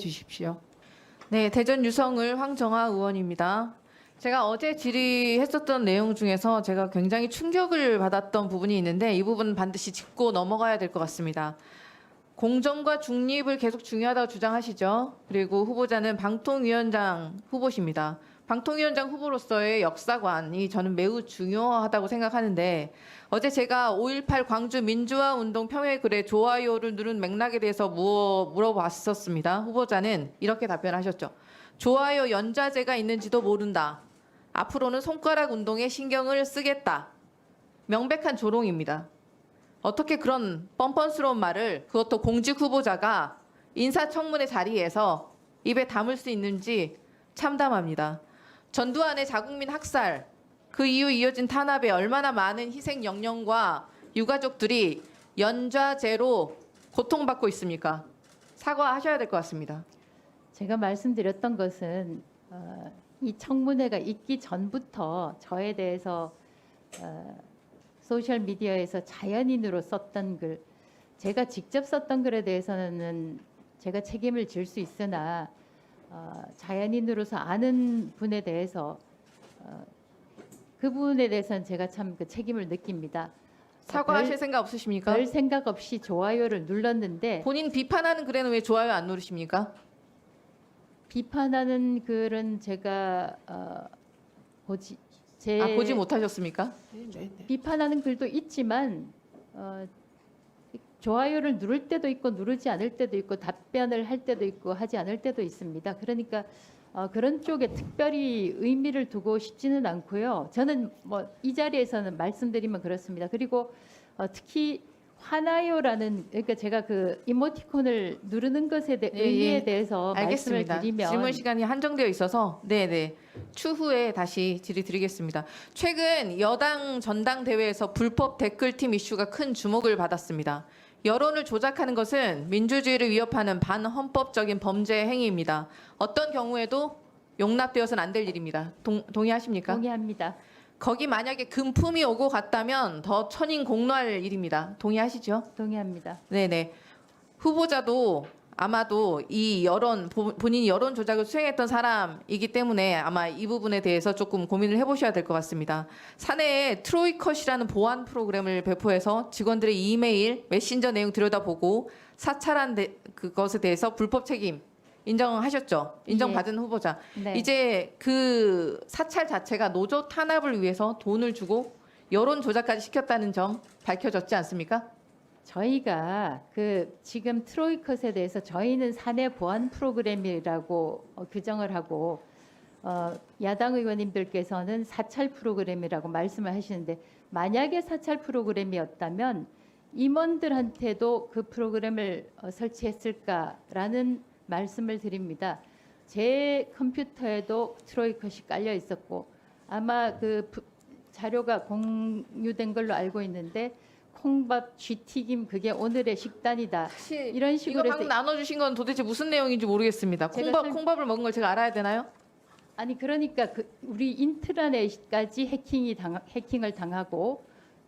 주십시오. 네, 대전 유성을 황정아 의원입니다. 제가 어제 질의했었던 내용 중에서 제가 굉장히 충격을 받았던 부분이 있는데 이 부분은 반드시 짚고 넘어가야 될 것 같습니다. 공정과 중립을 계속 중요하다고 주장하시죠. 그리고 후보자는 방통위원장 후보십니다. 방통위원장 후보로서의 역사관이 저는 매우 중요하다고 생각하는데 어제 제가 5.18 광주 민주화운동 평행 글에 좋아요를 누른 맥락에 대해서 물어봤었습니다. 후보자는 이렇게 답변하셨죠. 좋아요 연좌제가 있는지도 모른다. 앞으로는 손가락 운동에 신경을 쓰겠다. 명백한 조롱입니다. 어떻게 그런 뻔뻔스러운 말을 그것도 공직 후보자가 인사청문회 자리에서 입에 담을 수 있는지 참담합니다. 전두환의 자국민 학살, 그 이후 이어진 탄압에 얼마나 많은 희생 영령과 유가족들이 연좌제로 고통받고 있습니까? 사과하셔야 될 것 같습니다. 제가 말씀드렸던 것은 이 청문회가 있기 전부터 저에 대해서 소셜 미디어에서 자연인으로 썼던 글, 제가 직접 썼던 글에 대해서는 제가 책임을 질 수 있으나 자연인으로서 아는 분에 대해서 그 부분에 대해서는 제가 참 그 책임을 느낍니다. 사과하실 생각 없으십니까? 별 생각 없이 좋아요를 눌렀는데 본인 비판하는 글에는 왜 좋아요 안 누르십니까? 비판하는 글은 제가 보지 못하셨습니까? 비판하는 글도 있지만 좋아요를 누를 때도 있고 누르지 않을 때도 있고 답변을 할 때도 있고 하지 않을 때도 있습니다. 그러니까 그런 쪽에 특별히 의미를 두고 싶지는 않고요. 저는 뭐 이 자리에서는 말씀드리면 그렇습니다. 그리고 특히 화나요라는 그러니까 제가 그 이모티콘을 누르는 것에 의미에 대해서 알겠습니다. 말씀을 드리면 질문 시간이 한정되어 있어서 추후에 다시 질의드리겠습니다. 최근 여당 전당대회에서 불법 댓글팀 이슈가 큰 주목을 받았습니다. 여론을 조작하는 것은 민주주의를 위협하는 반헌법적인 범죄 행위입니다. 어떤 경우에도 용납되어서는 안 될 일입니다. 동의하십니까? 동의합니다. 거기 만약에 금품이 오고 갔다면 더 천인공노할 일입니다. 동의하시죠? 동의합니다. 네네. 후보자도 아마도 본인이 여론 조작을 수행했던 사람이기 때문에 아마 이 부분에 대해서 조금 고민을 해보셔야 될 것 같습니다. 사내에 트로이컷이라는 보안 프로그램을 배포해서 직원들의 이메일, 메신저 내용 들여다보고 사찰한 그것에 대해서 불법 책임 인정하셨죠? 인정받은 예. 후보자. 네. 이제 그 사찰 자체가 노조 탄압을 위해서 돈을 주고 여론 조작까지 시켰다는 점 밝혀졌지 않습니까? 저희가 그 지금 트로이컷에 대해서 저희는 사내 보안 프로그램이라고 규정을 하고 야당 의원님들께서는 사찰 프로그램이라고 말씀을 하시는데 만약에 사찰 프로그램이었다면 임원들한테도 그 프로그램을 설치했을까라는 말씀을 드립니다. 제 컴퓨터에도 트로이컷이 깔려 있었고 아마 그 자료가 공유된 걸로 알고 있는데 콩밥, 쥐튀김 그게 오늘의 식단이다. 이런 식으로 이거 방금 나눠주신 건 도대체 무슨 내용인지 모르겠습니다. 콩밥을 먹은 걸 제가 알아야 되나요? 아니 그러니까 우리 인트라넷까지 해킹을 당하고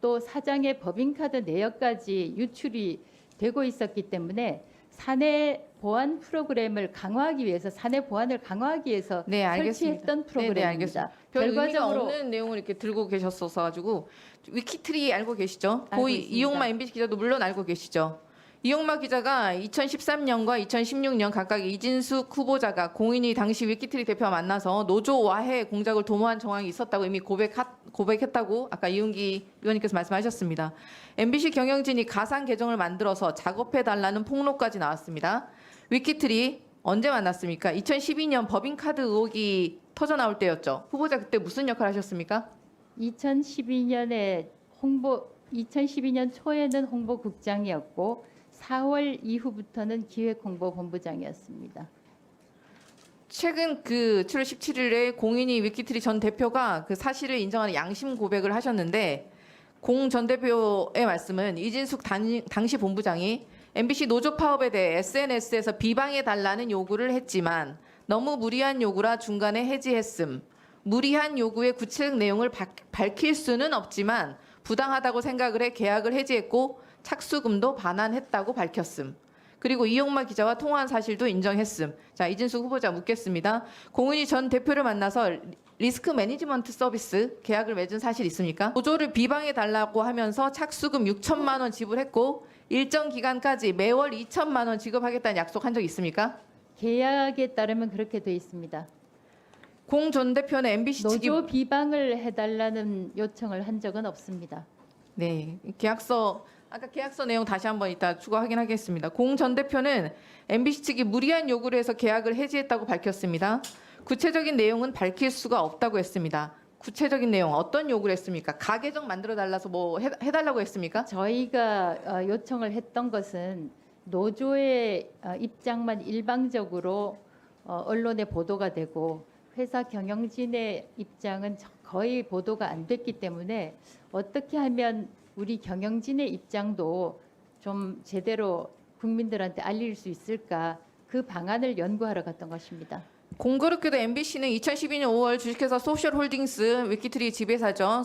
또 사장의 법인카드 내역까지 유출이 되고 있었기 때문에 사내 보안 프로그램을 강화하기 위해서 사내 보안을 강화하기 위해서 설치했던 프로그램입니다. 별 의미가 없는 내용을 이렇게 들고 계셨어서 가지고 위키트리 알고 계시죠? 이용마 MBC 기자도 물론 알고 계시죠? 이용마 기자가 2013년과 2016년 각각 이진숙 후보자가 공인이 당시 위키트리 대표와 만나서 노조 와해 공작을 도모한 정황이 있었다고 이미 고백했다고 아까 이윤기 의원님께서 말씀하셨습니다. MBC 경영진이 가상 계정을 만들어서 작업해달라는 폭로까지 나왔습니다. 위키트리 언제 만났습니까? 2012년 법인카드 의혹이 터져나올 때였죠. 후보자 그때 무슨 역할을 하셨습니까? 2012년 초에는 홍보국장이었고 4월 이후부터는 기획홍보본부장이었습니다. 최근 그 7월 17일에 공인이 위키트리 전 대표가 그 사실을 인정하는 양심 고백을 하셨는데 공 전 대표의 말씀은 이진숙 당시 본부장이 MBC 노조 파업에 대해 SNS에서 비방해달라는 요구를 했지만 너무 무리한 요구라 중간에 해지했음. 무리한 요구의 구체적 내용을 밝힐 수는 없지만 부당하다고 생각을 해 계약을 해지했고 착수금도 반환했다고 밝혔음. 그리고 이용마 기자와 통화한 사실도 인정했음. 자, 이진숙 후보자 묻겠습니다. 공은희 전 대표를 만나서 리스크 매니지먼트 서비스 계약을 맺은 사실 있습니까? 노조를 비방해 달라고 하면서 착수금 6천만 원 지불했고 일정 기간까지 매월 2천만 원 지급하겠다는 약속한 적 있습니까? 계약에 따르면 그렇게 돼 있습니다. 공 전 대표는 MBC 측이 노조 비방을 해달라는 요청을 한 적은 없습니다. 네, 계약서 아까 계약서 내용 다시 한번 이따 추가 확인하겠습니다. 공 전 대표는 MBC 측이 무리한 요구를 해서 계약을 해지했다고 밝혔습니다. 구체적인 내용은 밝힐 수가 없다고 했습니다. 구체적인 내용 어떤 요구를 했습니까? 가계정 만들어 달라서 뭐 해달라고 했습니까? 저희가 요청을 했던 것은 노조의 입장만 일방적으로 언론에 보도가 되고 회사 경영진의 입장은 거의 보도가 안 됐기 때문에 어떻게 하면 우리 경영진의 입장도 좀 제대로 국민들한테 알릴 수 있을까 그 방안을 연구하러 갔던 것입니다. 공교롭게도 MBC는 2012년 5월 주식회사 소셜홀딩스 위키트리 지배사죠.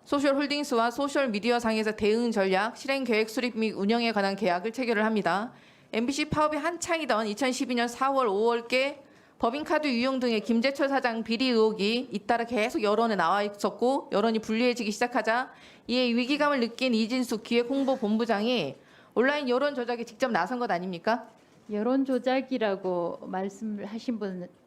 소셜홀딩스와 소셜미디어 상에서 대응 전략, 실행 계획 수립 및 운영에 관한 계약을 체결을 합니다. MBC 파업이 한창이던 2012년 4월, 5월께 법인카드 유용 등의 김재철 사장 비리 의혹이 잇따라 계속 여론에 나와 있었고 여론이 불리해지기 시작하자 이에 위기감을 느낀 이진숙 기획홍보본부장이 온라인 여론 조작에 직접 나선 것 아닙니까? 여론 조작이라고 말씀하신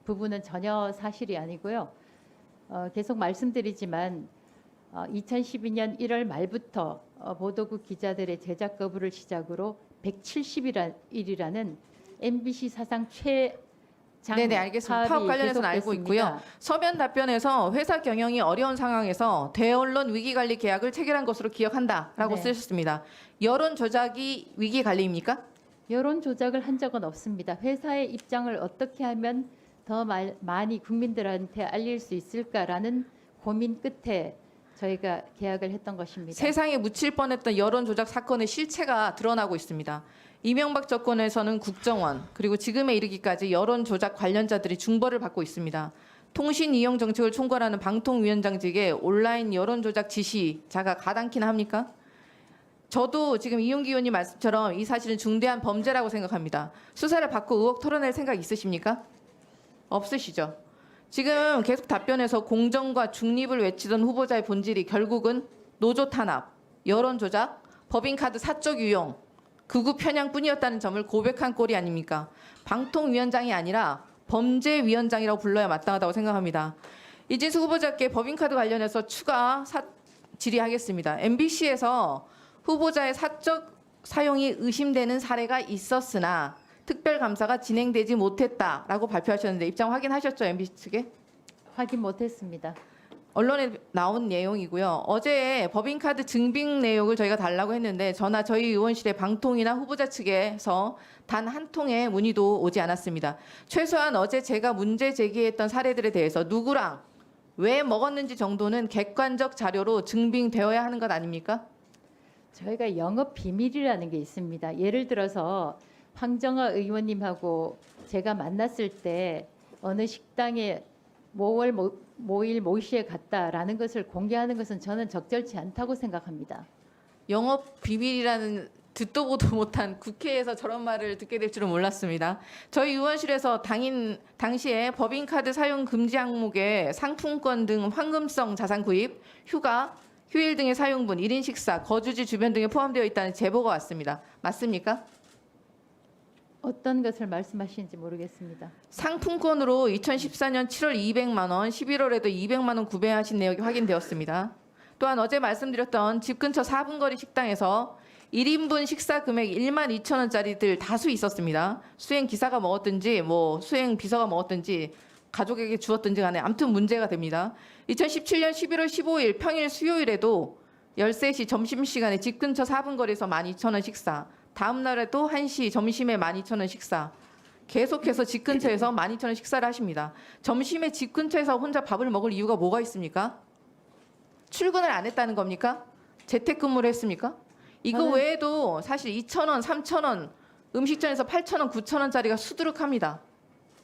부분은 전혀 사실이 아니고요. 계속 말씀드리지만 2012년 1월 말부터 보도국 기자들의 제작 거부를 시작으로 170일이라는 MBC 사상 최장 네네, 알겠습니다. 파업 관련해서는 알고 있고요. 서면 답변에서 회사 경영이 어려운 상황에서 대언론 위기관리 계약을 체결한 것으로 기억한다라고 네. 쓰셨습니다. 여론 조작이 위기관리입니까? 여론 조작을 한 적은 없습니다. 회사의 입장을 어떻게 하면 더 많이 국민들한테 알릴 수 있을까라는 고민 끝에 저희가 계약을 했던 것입니다. 세상에 묻힐 뻔했던 여론 조작 사건의 실체가 드러나고 있습니다. 이명박 정권에서는 국정원 그리고 지금에 이르기까지 여론 조작 관련자들이 중벌을 받고 있습니다. 통신 이용 정책을 총괄하는 방통위원장직에 온라인 여론 조작 지시자가 가당키나 합니까? 저도 지금 이용기 의원님 말씀처럼 이 사실은 중대한 범죄라고 생각합니다. 수사를 받고 의혹 털어낼 생각 있으십니까? 없으시죠? 지금 계속 답변에서 공정과 중립을 외치던 후보자의 본질이 결국은 노조 탄압, 여론 조작, 법인카드 사적 유용, 극우 편향뿐이었다는 점을 고백한 꼴이 아닙니까? 방통위원장이 아니라 범죄위원장이라고 불러야 마땅하다고 생각합니다. 이진숙 후보자께 법인카드 관련해서 추가 질의하겠습니다. MBC에서 후보자의 사적 사용이 의심되는 사례가 있었으나 특별감사가 진행되지 못했다라고 발표하셨는데 입장 확인하셨죠? MBC 측에? 확인 못했습니다. 언론에 나온 내용이고요. 어제 법인카드 증빙 내역을 저희가 달라고 했는데 저희 의원실에 방통이나 후보자 측에서 단 한 통의 문의도 오지 않았습니다. 최소한 어제 제가 문제 제기했던 사례들에 대해서 누구랑 왜 먹었는지 정도는 객관적 자료로 증빙되어야 하는 것 아닙니까? 저희가 영업 비밀이라는 게 있습니다. 예를 들어서 황정아 의원님하고 제가 만났을 때 어느 식당에 모일 모시에 갔다라는 것을 공개하는 것은 저는 적절치 않다고 생각합니다. 영업 비밀이라는 듣도 보도 못한 국회에서 저런 말을 듣게 될 줄은 몰랐습니다. 저희 의원실에서 당시에 법인카드 사용 금지 항목에 상품권 등 황금성 자산 구입, 휴가, 휴일 등의 사용분, 1인 식사, 거주지 주변 등에 포함되어 있다는 제보가 왔습니다. 맞습니까? 어떤 것을 말씀하시는지 모르겠습니다. 상품권으로 2014년 7월 200만 원, 11월에도 200만 원 구매하신 내역이 확인되었습니다. 또한 어제 말씀드렸던 집 근처 4분 거리 식당에서 1인분 식사 금액 1만 2천 원짜리들 다수 있었습니다. 수행 기사가 먹었든지 수행 비서가 먹었든지 가족에게 주었든지 간에 아무튼 문제가 됩니다. 2017년 11월 15일 평일 수요일에도 13시 점심시간에 집 근처 4분 거리에서 12,000원 식사, 다음 날에도 1시 점심에 12,000원 식사, 계속해서 집 근처에서 12,000원 식사를 하십니다. 점심에 집 근처에서 혼자 밥을 먹을 이유가 뭐가 있습니까? 출근을 안 했다는 겁니까? 재택근무를 했습니까? 이거 외에도 사실 2,000원, 3,000원, 음식점에서 8,000원, 9,000원짜리가 수두룩합니다.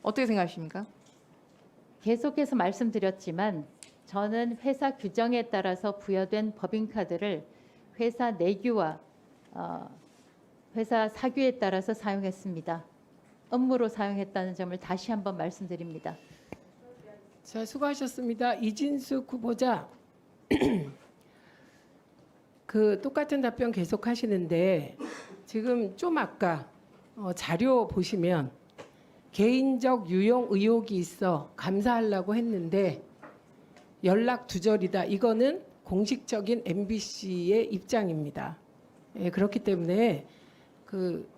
어떻게 생각하십니까? 계속해서 말씀드렸지만 저는 회사 규정에 따라서 부여된 법인카드를 회사 내규와 회사 사규에 따라서 사용했습니다. 업무로 사용했다는 점을 다시 한번 말씀드립니다. 자, 수고하셨습니다. 이진숙 후보자. 그 똑같은 답변 계속 하시는데 지금 좀 아까 자료 보시면 개인적 유용 의혹이 있어 감사하려고 했는데 연락 두절이다. 이거는 공식적인 MBC의 입장입니다. 예, 그렇기 때문에 그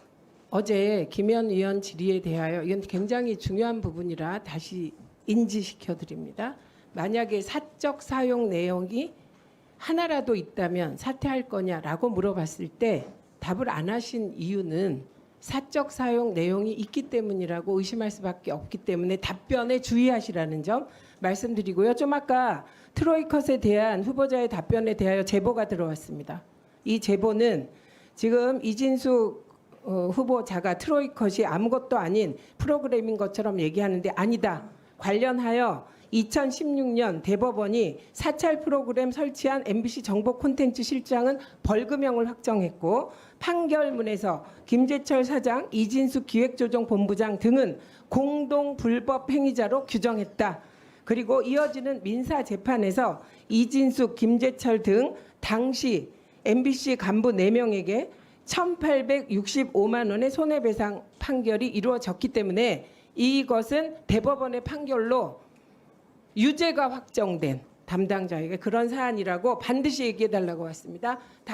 어제 김현 의원 질의에 대하여 이건 굉장히 중요한 부분이라 다시 인지시켜 드립니다. 만약에 사적 사용 내용이 하나라도 있다면 사퇴할 거냐라고 물어봤을 때 답을 안 하신 이유는 사적 사용 내용이 있기 때문이라고 의심할 수밖에 없기 때문에 답변에 주의하시라는 점 말씀드리고요. 좀 아까 트로이컷에 대한 후보자의 답변에 대하여 제보가 들어왔습니다. 이 제보는 지금 이진숙 후보자가 트로이컷이 아무것도 아닌 프로그램인 것처럼 얘기하는데 아니다. 관련하여 2016년 대법원이 사찰 프로그램 설치한 MBC 정보 콘텐츠 실장은 벌금형을 확정했고 판결문에서 김재철 사장, 이진숙 기획조정본부장 등은 공동 불법 행위자로 규정했다. 그리고 이어지는 민사 재판에서 이진숙, 김재철 등 당시 MBC 간부 4명에게 1,865만 원의 손해배상 판결이 이루어졌기 때문에 이것은 대법원의 판결로 유죄가 확정된 담당자에게 그런 사안이라고 반드시 얘기해달라고 왔습니다. 다음